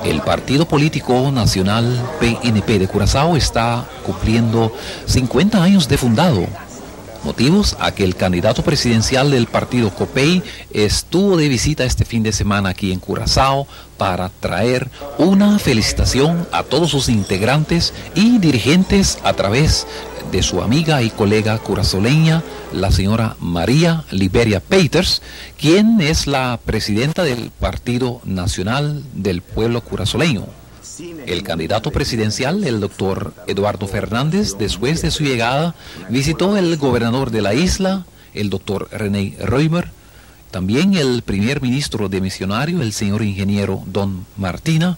El Partido Político Nacional PNP de Curazao está cumpliendo 50 años de fundado. Motivos a que el candidato presidencial del partido COPEI estuvo de visita este fin de semana aquí en Curazao para traer una felicitación a todos sus integrantes y dirigentes a través de su amiga y colega curazoleña, la señora María Liberia Peters, quien es la presidenta del Partido Nacional del Pueblo Curazoleño. El candidato presidencial, el doctor Eduardo Fernández, después de su llegada, visitó el gobernador de la isla, el doctor René Reumer, también el primer ministro de Misionario, el señor ingeniero Don Martina,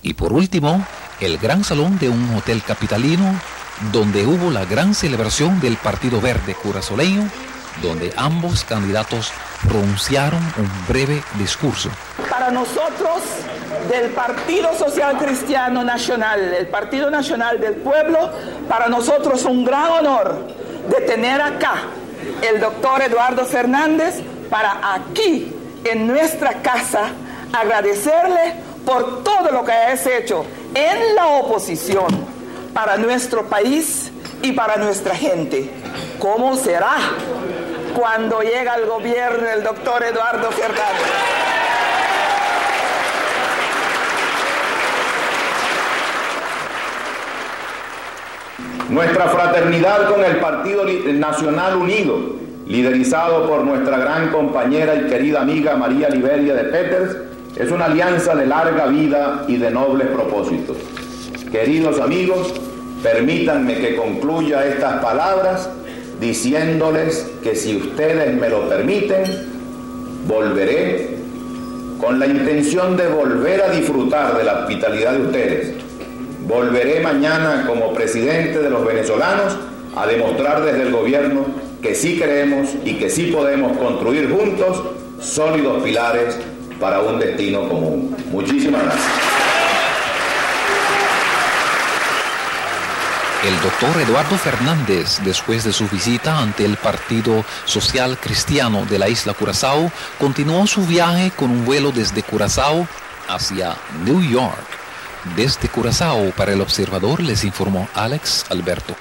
y por último, el gran salón de un hotel capitalino, donde hubo la gran celebración del Partido Verde Curazoleño, donde ambos candidatos pronunciaron un breve discurso. Para nosotros, del Partido Social Cristiano Nacional, el Partido Nacional del Pueblo, para nosotros un gran honor de tener acá el doctor Eduardo Fernández para aquí, en nuestra casa, agradecerle por todo lo que has hecho en la oposición para nuestro país y para nuestra gente. ¿Cómo será cuando llega al gobierno el doctor Eduardo Fernández? Nuestra fraternidad con el Partido Nacional Unido, liderizado por nuestra gran compañera y querida amiga María Liberia de Peters, es una alianza de larga vida y de nobles propósitos. Queridos amigos, permítanme que concluya estas palabras diciéndoles que si ustedes me lo permiten, volveré con la intención de volver a disfrutar de la hospitalidad de ustedes. Volveré mañana como presidente de los venezolanos a demostrar desde el gobierno que sí queremos y que sí podemos construir juntos sólidos pilares para un destino común. Muchísimas gracias. El doctor Eduardo Fernández, después de su visita ante el Partido Social Cristiano de la isla Curazao, continuó su viaje con un vuelo desde Curazao hacia New York. Desde Curazao, para El Observador, les informó Alex Alberto.